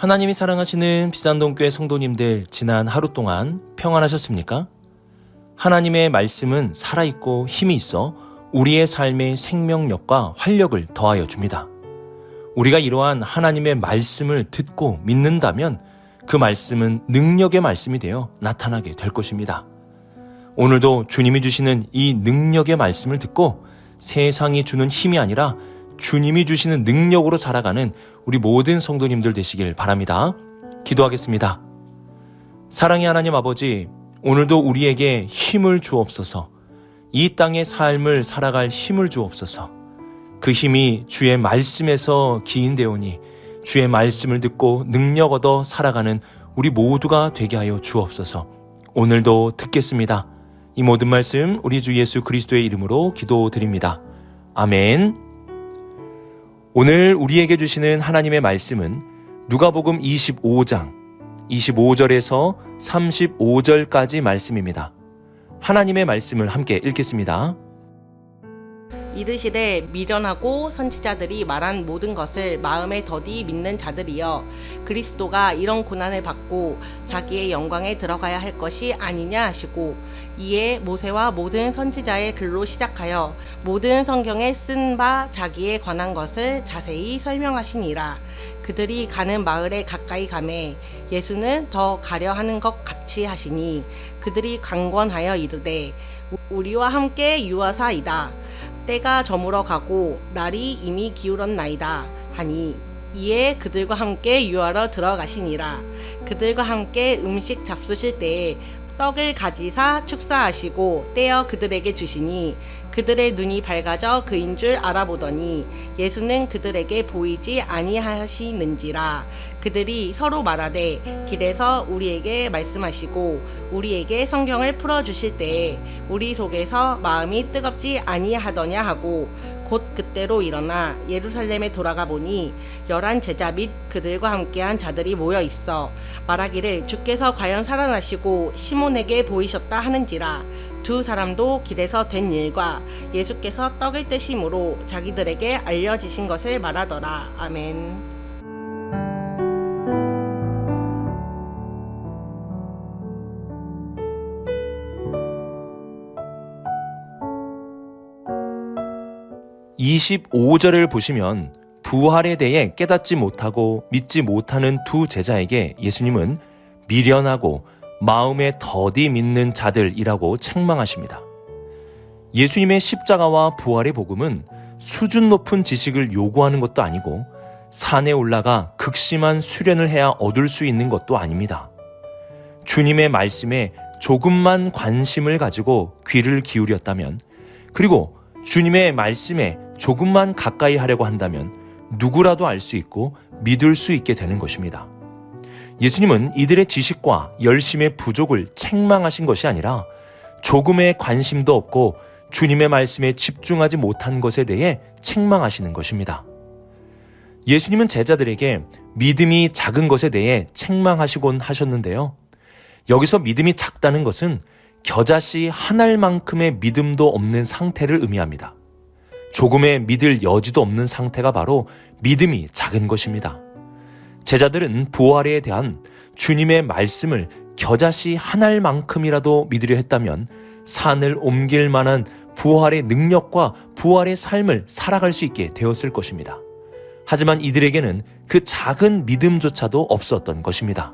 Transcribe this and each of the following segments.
하나님이 사랑하시는 비산동교회 성도님들, 지난 하루 동안 평안하셨습니까? 하나님의 말씀은 살아있고 힘이 있어 우리의 삶의 생명력과 활력을 더하여 줍니다. 우리가 이러한 하나님의 말씀을 듣고 믿는다면 그 말씀은 능력의 말씀이 되어 나타나게 될 것입니다. 오늘도 주님이 주시는 이 능력의 말씀을 듣고 세상이 주는 힘이 아니라 주님이 주시는 능력으로 살아가는 우리 모든 성도님들 되시길 바랍니다. 기도하겠습니다. 사랑의 하나님 아버지, 오늘도 우리에게 힘을 주옵소서. 이 땅의 삶을 살아갈 힘을 주옵소서. 그 힘이 주의 말씀에서 기인되오니 주의 말씀을 듣고 능력 얻어 살아가는 우리 모두가 되게 하여 주옵소서. 오늘도 듣겠습니다. 이 모든 말씀 우리 주 예수 그리스도의 이름으로 기도드립니다. 아멘. 오늘 우리에게 주시는 하나님의 말씀은 누가복음 25장 25절에서 35절까지 말씀입니다. 하나님의 말씀을 함께 읽겠습니다. 이르시되 미련하고 선지자들이 말한 모든 것을 마음에 더디 믿는 자들이여, 그리스도가 이런 고난을 받고 자기의 영광에 들어가야 할 것이 아니냐 하시고, 이에 모세와 모든 선지자의 글로 시작하여 모든 성경에 쓴 바 자기에 관한 것을 자세히 설명하시니라. 그들이 가는 마을에 가까이 가매 예수는 더 가려 하는 것 같이 하시니, 그들이 강권하여 이르되 우리와 함께 유하사이다. 때가 저물어 가고 날이 이미 기울었나이다 하니, 이에 그들과 함께 유하러 들어가시니라. 그들과 함께 음식 잡수실 때에 떡을 가지사 축사하시고 떼어 그들에게 주시니, 그들의 눈이 밝아져 그인 줄 알아보더니 예수는 그들에게 보이지 아니하시는지라. 그들이 서로 말하되 길에서 우리에게 말씀하시고 우리에게 성경을 풀어주실 때에 우리 속에서 마음이 뜨겁지 아니하더냐 하고, 곧 그때로 일어나 예루살렘에 돌아가 보니 11 제자 및 그들과 함께한 자들이 모여 있어 말하기를 주께서 과연 살아나시고 시몬에게 보이셨다 하는지라. 두 사람도 길에서 된 일과 예수께서 떡을 떼심으로 자기들에게 알려지신 것을 말하더라. 아멘. (25절을) 보시면 부활에 대해 깨닫지 못하고 믿지 못하는 두 제자에게 예수님은 미련하고 마음에 더디 믿는 자들이라고 책망하십니다. 예수님의 십자가와 부활의 복음은 수준 높은 지식을 요구하는 것도 아니고 산에 올라가 극심한 수련을 해야 얻을 수 있는 것도 아닙니다. 주님의 말씀에 조금만 관심을 가지고 귀를 기울였다면, 그리고 주님의 말씀에 조금만 가까이 하려고 한다면 누구라도 알 수 있고 믿을 수 있게 되는 것입니다. 예수님은 이들의 지식과 열심의 부족을 책망하신 것이 아니라 조금의 관심도 없고 주님의 말씀에 집중하지 못한 것에 대해 책망하시는 것입니다. 예수님은 제자들에게 믿음이 작은 것에 대해 책망하시곤 하셨는데요. 여기서 믿음이 작다는 것은 겨자씨 한 알만큼의 믿음도 없는 상태를 의미합니다. 조금의 믿을 여지도 없는 상태가 바로 믿음이 작은 것입니다. 제자들은 부활에 대한 주님의 말씀을 겨자씨 한 알만큼이라도 믿으려 했다면 산을 옮길 만한 부활의 능력과 부활의 삶을 살아갈 수 있게 되었을 것입니다. 하지만 이들에게는 그 작은 믿음조차도 없었던 것입니다.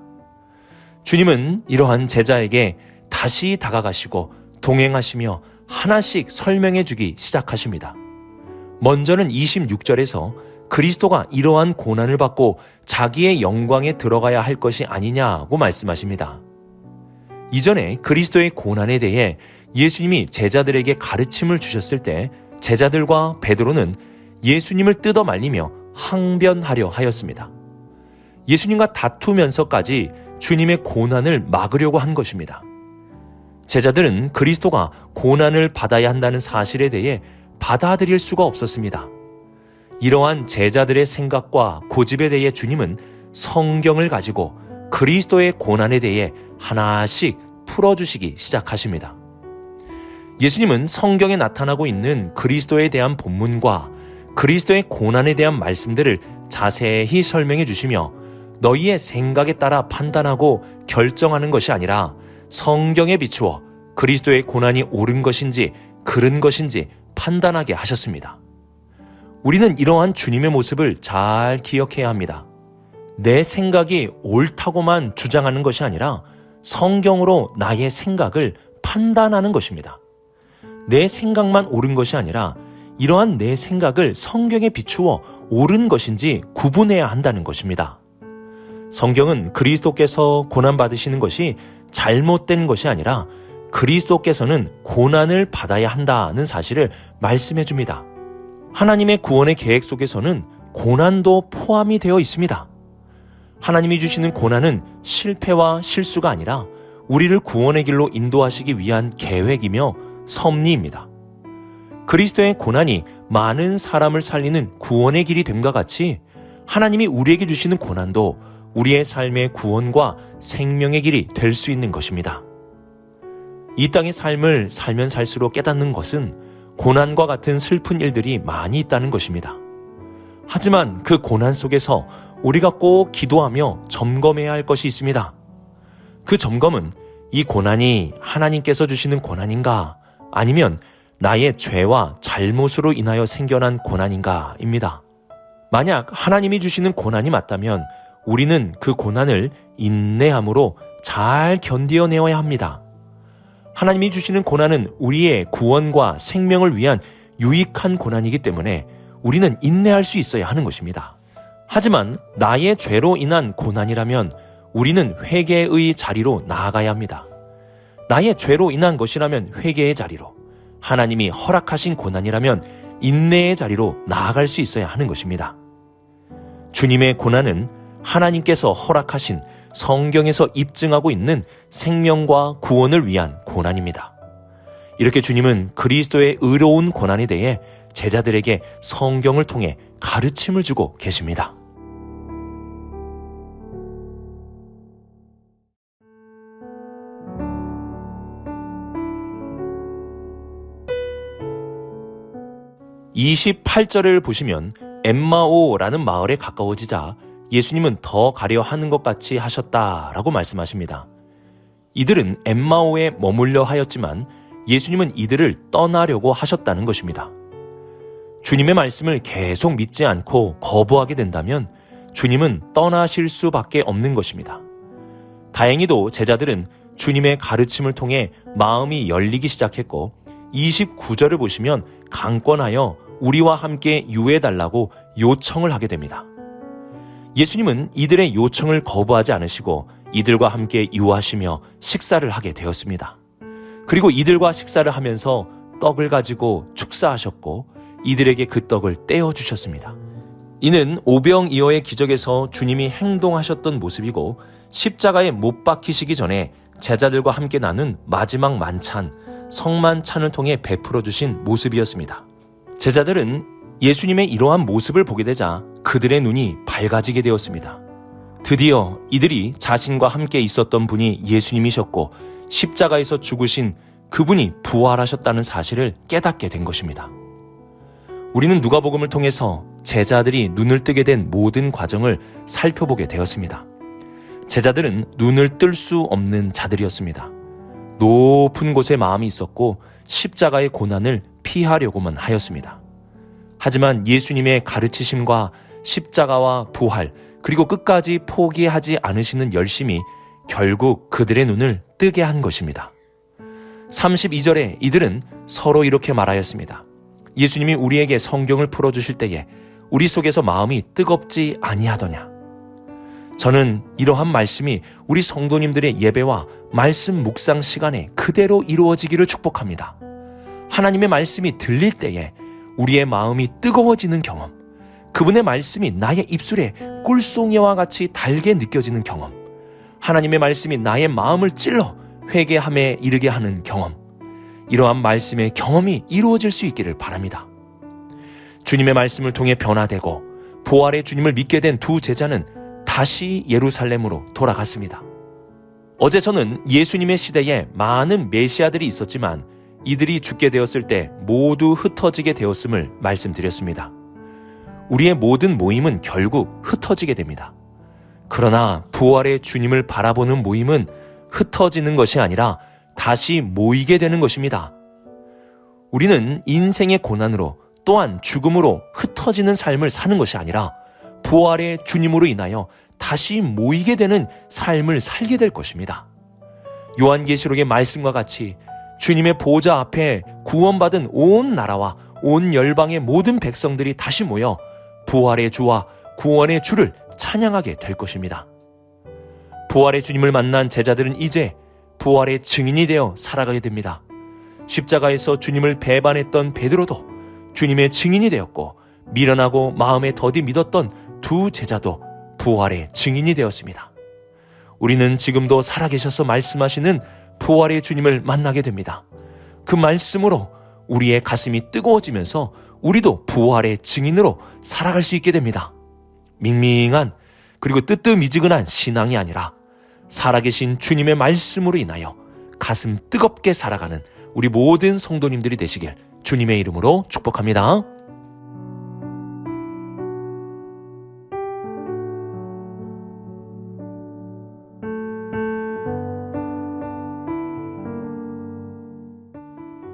주님은 이러한 제자에게 다시 다가가시고 동행하시며 하나씩 설명해 주기 시작하십니다. 먼저는 26절에서 그리스도가 이러한 고난을 받고 자기의 영광에 들어가야 할 것이 아니냐고 말씀하십니다. 이전에 그리스도의 고난에 대해 예수님이 제자들에게 가르침을 주셨을 때 제자들과 베드로는 예수님을 뜯어 말리며 항변하려 하였습니다. 예수님과 다투면서까지 주님의 고난을 막으려고 한 것입니다. 제자들은 그리스도가 고난을 받아야 한다는 사실에 대해 받아들일 수가 없었습니다. 이러한 제자들의 생각과 고집에 대해 주님은 성경을 가지고 그리스도의 고난에 대해 하나씩 풀어주시기 시작하십니다. 예수님은 성경에 나타나고 있는 그리스도에 대한 본문과 그리스도의 고난에 대한 말씀들을 자세히 설명해 주시며 너희의 생각에 따라 판단하고 결정하는 것이 아니라 성경에 비추어 그리스도의 고난이 옳은 것인지 그른 것인지 판단하게 하셨습니다. 우리는 이러한 주님의 모습을 잘 기억해야 합니다. 내 생각이 옳다고만 주장하는 것이 아니라 성경으로 나의 생각을 판단하는 것입니다. 내 생각만 옳은 것이 아니라 이러한 내 생각을 성경에 비추어 옳은 것인지 구분해야 한다는 것입니다. 성경은 그리스도께서 고난받으시는 것이 잘못된 것이 아니라 그리스도께서는 고난을 받아야 한다는 사실을 말씀해 줍니다. 하나님의 구원의 계획 속에서는 고난도 포함이 되어 있습니다. 하나님이 주시는 고난은 실패와 실수가 아니라 우리를 구원의 길로 인도하시기 위한 계획이며 섭리입니다. 그리스도의 고난이 많은 사람을 살리는 구원의 길이 됨과 같이 하나님이 우리에게 주시는 고난도 우리의 삶의 구원과 생명의 길이 될 수 있는 것입니다. 이 땅의 삶을 살면 살수록 깨닫는 것은 고난과 같은 슬픈 일들이 많이 있다는 것입니다. 하지만 그 고난 속에서 우리가 꼭 기도하며 점검해야 할 것이 있습니다. 그 점검은 이 고난이 하나님께서 주시는 고난인가 아니면 나의 죄와 잘못으로 인하여 생겨난 고난인가입니다. 만약 하나님이 주시는 고난이 맞다면 우리는 그 고난을 인내함으로 잘 견디어내어야 합니다. 하나님이 주시는 고난은 우리의 구원과 생명을 위한 유익한 고난이기 때문에 우리는 인내할 수 있어야 하는 것입니다. 하지만 나의 죄로 인한 고난이라면 우리는 회개의 자리로 나아가야 합니다. 나의 죄로 인한 것이라면 회개의 자리로, 하나님이 허락하신 고난이라면 인내의 자리로 나아갈 수 있어야 하는 것입니다. 주님의 고난은 하나님께서 허락하신 성경에서 입증하고 있는 생명과 구원을 위한 고난입니다. 이렇게 주님은 그리스도의 의로운 고난에 대해 제자들에게 성경을 통해 가르침을 주고 계십니다. (28절을) 보시면 엠마오라는 마을에 가까워지자 예수님은 더 가려 하는 것 같이 하셨다라고 말씀하십니다. 이들은 엠마오에 머물려 하였지만 예수님은 이들을 떠나려고 하셨다는 것입니다. 주님의 말씀을 계속 믿지 않고 거부하게 된다면 주님은 떠나실 수밖에 없는 것입니다. 다행히도 제자들은 주님의 가르침을 통해 마음이 열리기 시작했고 29절을 보시면 강권하여 우리와 함께 유해달라고 요청을 하게 됩니다. 예수님은 이들의 요청을 거부하지 않으시고 이들과 함께 유하시며 식사를 하게 되었습니다. 그리고 이들과 식사를 하면서 떡을 가지고 축사하셨고 이들에게 그 떡을 떼어주셨습니다. 이는 오병이어의 기적에서 주님이 행동하셨던 모습이고 십자가에 못 박히시기 전에 제자들과 함께 나눈 마지막 만찬, 성만찬을 통해 베풀어 주신 모습이었습니다. 제자들은 예수님의 이러한 모습을 보게 되자 그들의 눈이 밝아지게 되었습니다. 드디어 이들이 자신과 함께 있었던 분이 예수님이셨고 십자가에서 죽으신 그분이 부활하셨다는 사실을 깨닫게 된 것입니다. 우리는 누가복음을 통해서 제자들이 눈을 뜨게 된 모든 과정을 살펴보게 되었습니다. 제자들은 눈을 뜰 수 없는 자들이었습니다. 높은 곳에 마음이 있었고 십자가의 고난을 피하려고만 하였습니다. 하지만 예수님의 가르치심과 십자가와 부활 그리고 끝까지 포기하지 않으시는 열심이 결국 그들의 눈을 뜨게 한 것입니다. 32절에 이들은 서로 이렇게 말하였습니다. 예수님이 우리에게 성경을 풀어주실 때에 우리 속에서 마음이 뜨겁지 아니하더냐. 저는 이러한 말씀이 우리 성도님들의 예배와 말씀 묵상 시간에 그대로 이루어지기를 축복합니다. 하나님의 말씀이 들릴 때에 우리의 마음이 뜨거워지는 경험, 그분의 말씀이 나의 입술에 꿀송이와 같이 달게 느껴지는 경험, 하나님의 말씀이 나의 마음을 찔러 회개함에 이르게 하는 경험, 이러한 말씀의 경험이 이루어질 수 있기를 바랍니다. 주님의 말씀을 통해 변화되고 부활의 주님을 믿게 된 두 제자는 다시 예루살렘으로 돌아갔습니다. 어제 저는 예수님의 시대에 많은 메시아들이 있었지만 이들이 죽게 되었을 때 모두 흩어지게 되었음을 말씀드렸습니다. 우리의 모든 모임은 결국 흩어지게 됩니다. 그러나 부활의 주님을 바라보는 모임은 흩어지는 것이 아니라 다시 모이게 되는 것입니다. 우리는 인생의 고난으로 또한 죽음으로 흩어지는 삶을 사는 것이 아니라 부활의 주님으로 인하여 다시 모이게 되는 삶을 살게 될 것입니다. 요한계시록의 말씀과 같이 주님의 보좌 앞에 구원받은 온 나라와 온 열방의 모든 백성들이 다시 모여 부활의 주와 구원의 주를 찬양하게 될 것입니다. 부활의 주님을 만난 제자들은 이제 부활의 증인이 되어 살아가게 됩니다. 십자가에서 주님을 배반했던 베드로도 주님의 증인이 되었고, 미련하고 마음에 더디 믿었던 두 제자도 부활의 증인이 되었습니다. 우리는 지금도 살아계셔서 말씀하시는 부활의 주님을 만나게 됩니다. 그 말씀으로 우리의 가슴이 뜨거워지면서 우리도 부활의 증인으로 살아갈 수 있게 됩니다. 밍밍한 그리고 뜨뜻미지근한 신앙이 아니라 살아계신 주님의 말씀으로 인하여 가슴 뜨겁게 살아가는 우리 모든 성도님들이 되시길 주님의 이름으로 축복합니다.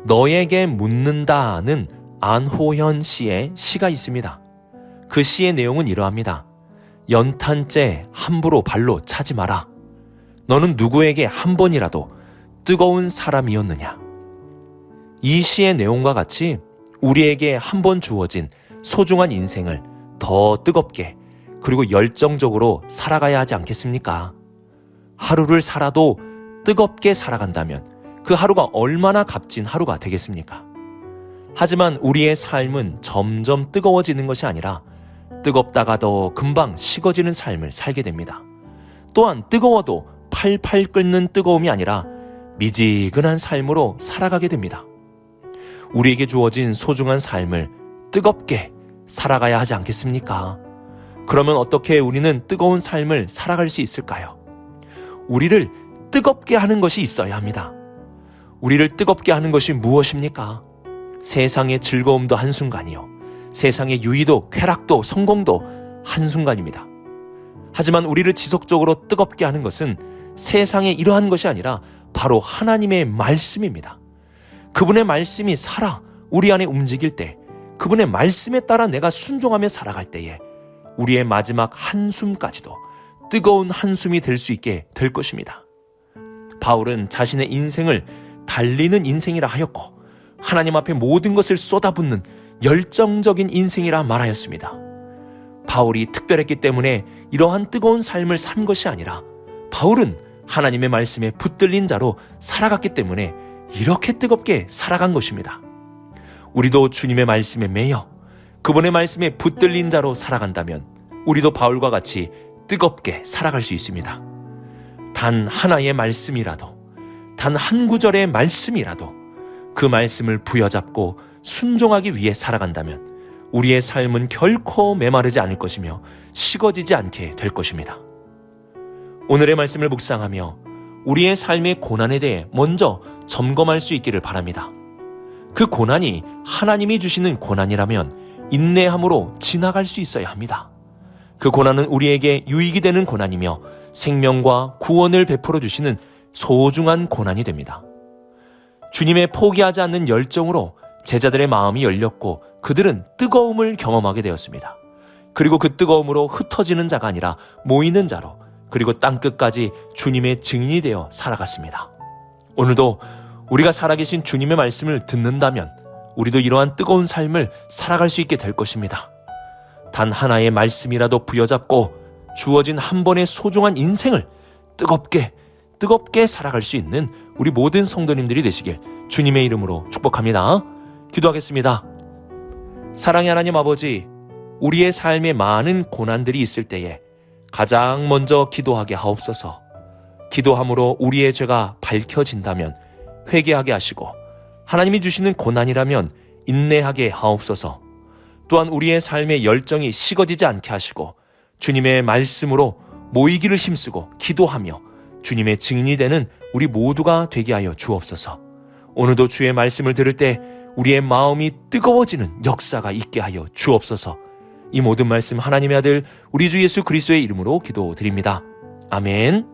너에게 묻는다는 안호연 씨의 시가 있습니다. 그 시의 내용은 이러합니다. 연탄재 함부로 발로 차지 마라. 너는 누구에게 한 번이라도 뜨거운 사람이었느냐? 이 시의 내용과 같이 우리에게 한 번 주어진 소중한 인생을 더 뜨겁게 그리고 열정적으로 살아가야 하지 않겠습니까? 하루를 살아도 뜨겁게 살아간다면 그 하루가 얼마나 값진 하루가 되겠습니까? 하지만 우리의 삶은 점점 뜨거워지는 것이 아니라 뜨겁다가도 금방 식어지는 삶을 살게 됩니다. 또한 뜨거워도 팔팔 끓는 뜨거움이 아니라 미지근한 삶으로 살아가게 됩니다. 우리에게 주어진 소중한 삶을 뜨겁게 살아가야 하지 않겠습니까? 그러면 어떻게 우리는 뜨거운 삶을 살아갈 수 있을까요? 우리를 뜨겁게 하는 것이 있어야 합니다. 우리를 뜨겁게 하는 것이 무엇입니까? 세상의 즐거움도 한순간이요. 세상의 유의도 쾌락도 성공도 한순간입니다. 하지만 우리를 지속적으로 뜨겁게 하는 것은 세상의 이러한 것이 아니라 바로 하나님의 말씀입니다. 그분의 말씀이 살아 우리 안에 움직일 때, 그분의 말씀에 따라 내가 순종하며 살아갈 때에 우리의 마지막 한숨까지도 뜨거운 한숨이 될 수 있게 될 것입니다. 바울은 자신의 인생을 달리는 인생이라 하였고 하나님 앞에 모든 것을 쏟아붓는 열정적인 인생이라 말하였습니다. 바울이 특별했기 때문에 이러한 뜨거운 삶을 산 것이 아니라 바울은 하나님의 말씀에 붙들린 자로 살아갔기 때문에 이렇게 뜨겁게 살아간 것입니다. 우리도 주님의 말씀에 매여 그분의 말씀에 붙들린 자로 살아간다면 우리도 바울과 같이 뜨겁게 살아갈 수 있습니다. 단 하나의 말씀이라도, 단 한 구절의 말씀이라도 그 말씀을 부여잡고 순종하기 위해 살아간다면 우리의 삶은 결코 메마르지 않을 것이며 식어지지 않게 될 것입니다. 오늘의 말씀을 묵상하며 우리의 삶의 고난에 대해 먼저 점검할 수 있기를 바랍니다. 그 고난이 하나님이 주시는 고난이라면 인내함으로 지나갈 수 있어야 합니다. 그 고난은 우리에게 유익이 되는 고난이며 생명과 구원을 베풀어 주시는 소중한 고난이 됩니다. 주님의 포기하지 않는 열정으로 제자들의 마음이 열렸고 그들은 뜨거움을 경험하게 되었습니다. 그리고 그 뜨거움으로 흩어지는 자가 아니라 모이는 자로, 그리고 땅끝까지 주님의 증인이 되어 살아갔습니다. 오늘도 우리가 살아계신 주님의 말씀을 듣는다면 우리도 이러한 뜨거운 삶을 살아갈 수 있게 될 것입니다. 단 하나의 말씀이라도 부여잡고 주어진 한 번의 소중한 인생을 뜨겁게 살아갈 수 있는 우리 모든 성도님들이 되시길 주님의 이름으로 축복합니다. 기도하겠습니다. 사랑의 하나님 아버지, 우리의 삶에 많은 고난들이 있을 때에 가장 먼저 기도하게 하옵소서. 기도함으로 우리의 죄가 밝혀진다면 회개하게 하시고, 하나님이 주시는 고난이라면 인내하게 하옵소서. 또한 우리의 삶의 열정이 식어지지 않게 하시고 주님의 말씀으로 모이기를 힘쓰고 기도하며 주님의 증인이 되는 우리 모두가 되게 하여 주옵소서. 오늘도 주의 말씀을 들을 때 우리의 마음이 뜨거워지는 역사가 있게 하여 주옵소서. 이 모든 말씀 하나님의 아들 우리 주 예수 그리스도의 이름으로 기도드립니다. 아멘.